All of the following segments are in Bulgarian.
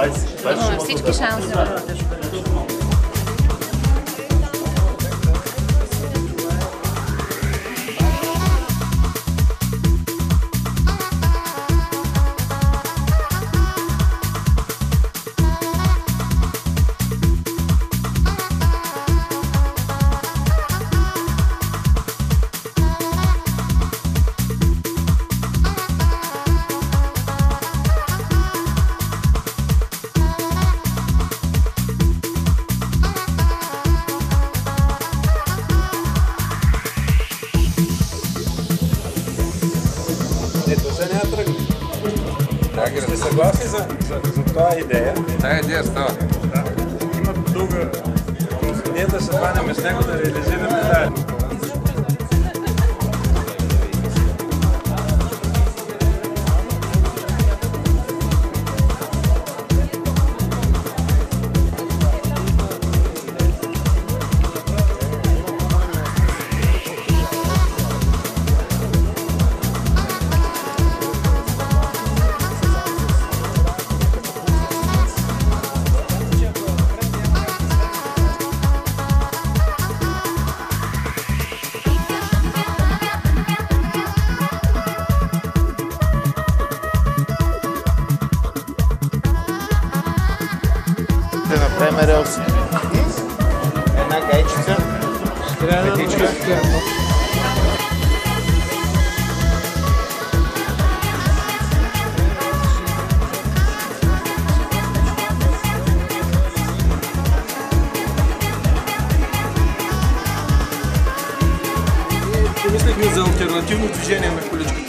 20. Всички шанси. Ето се няма тръгне. Сте съгласни за това идея? Тая идея става. Да. Има друга. Ние да се хванем с него да реализираме тая. Ще направим релси. Една гайчица, петичка. Помислихме за алтернативно движение на количката.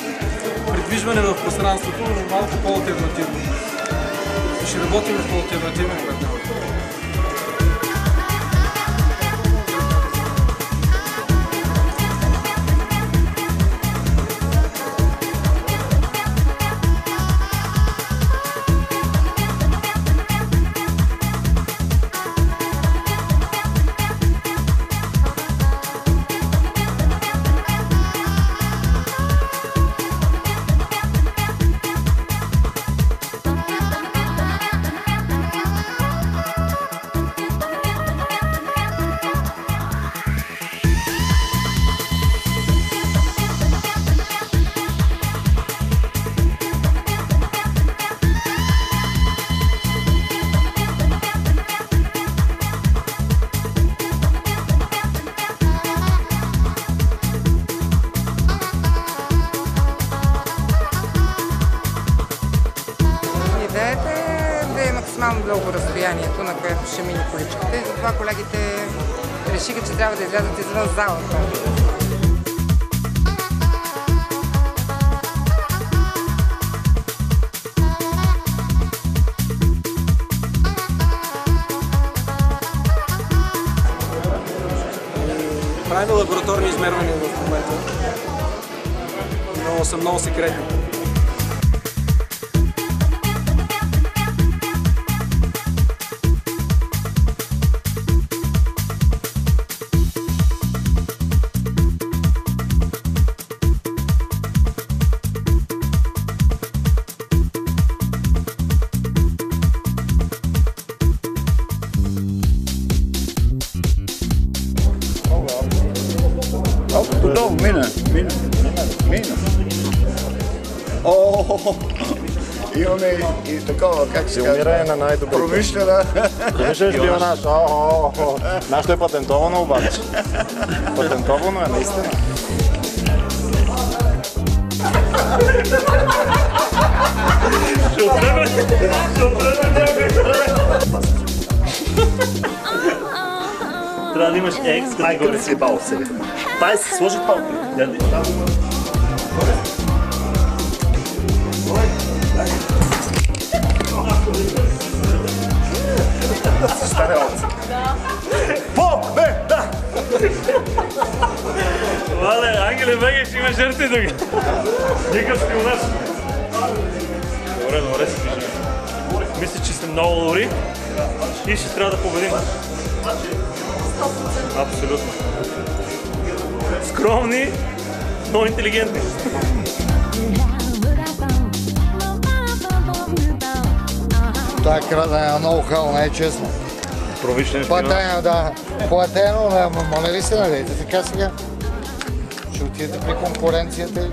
Придвижване в пространството, но малко по-алтернативно. Ще работим по алтернативен път. Идеята е да е максимално дълго разстоянието, на което ще мине количката, и затова колегите решиха, че трябва да излязат извън залата. Правим лабораторни измервания в момента, но са много секретни. Готово, мина. Имаме и такова, как се казва? Филмиране на най-добрите. Промишлена. Промишлен шпионаж. Нашето е патентовано обаче. Патентовано е наистина. Трябва да имаш екс категория. Си бал себе. Тай си сложи палки. Стане овце. Победа! Вале, Ангеле Вега ще има жертви тук. Никакъв шпионаж. Добре се движим. Мисля, че сте много добри и ще трябва да победим. Абсолютно. Скромни, но интелигентни. Тая крадене на ноу-хау не е честно. Промишлен шпионаж. Платено, да. Платено, да, моля ли се, надейте така сега. Ще отидете при конкуренцията.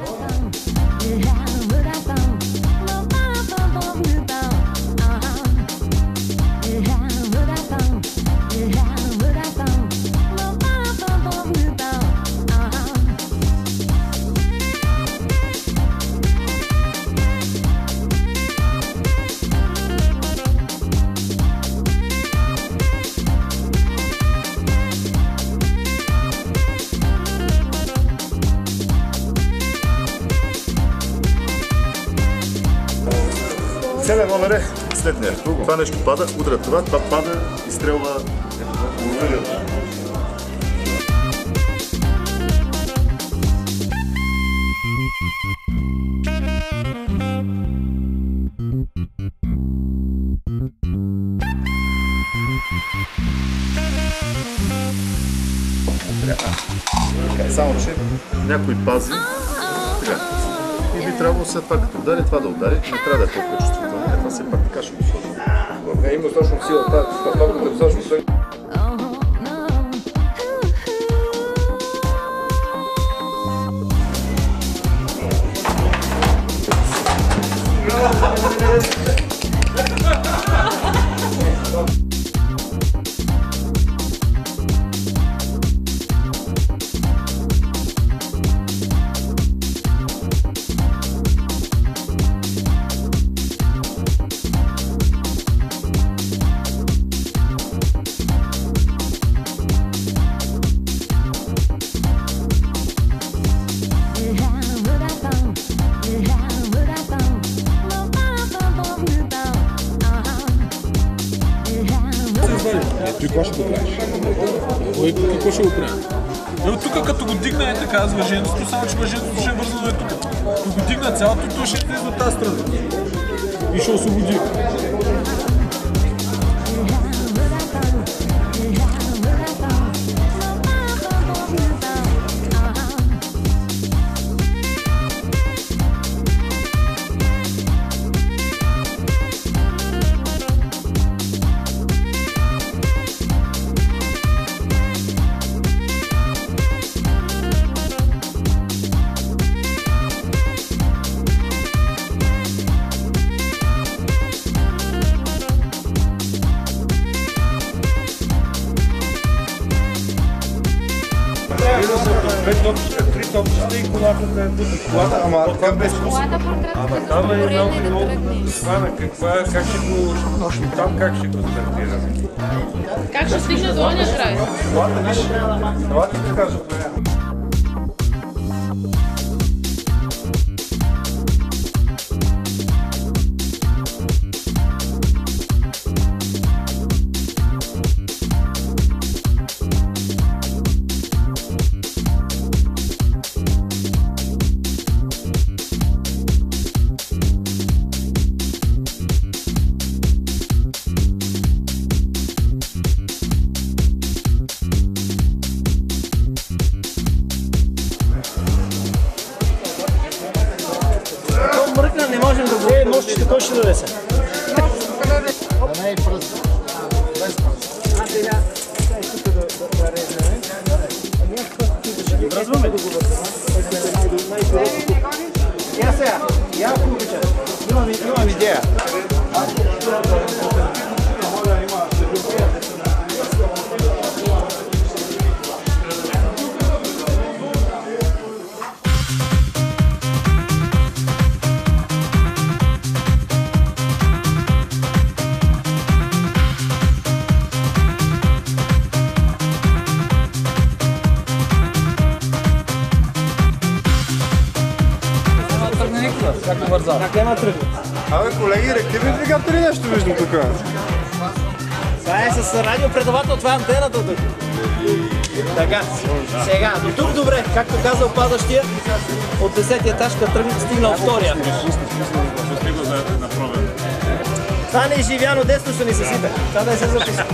Целият номер е следния. Това нещо пада, удря това пада, изстрелва оръжието. Само че някой пази. Така. И би трябвало след това като удари, това да удари. Не трябва да е толкова чувствително. Това все пак така ще го сложим. Има достатъчно сила. Топката е достатъчно сила. Ти какво ще го правиш? Кой какво ще го прави? Тук като го дигна е така с въжението, само че въжението ще е вързано е тук. Като го дигна цялото, то ще излезе от тази страна. И ще освободи. Три топчета и колата да е тук. Ама това без Колата Там е портрет да много тръгне. хвана. Как ще го там, как ще го стартираме? Как ще стигне до ония край? колата, виж. Това ти да кажа. Мръкна, не можем да го е, нощите кой ще донесе? Да не е пръст. Без пръст. А сега, тук да резнем. Ще ги връзваме? Я сега, я ако обичам. Имам идея. Как няма тръгне? Абе, колеги, реактивни двигатели нещо виждам тук. Това е с радиопредавател, това е антената тук. Така, сега, до тук добре, както казал падащия, от 10-ти етаж, като тръгне, стигна от втория. Това не е живяно, десто ще ни се сипе. Това да не се записа.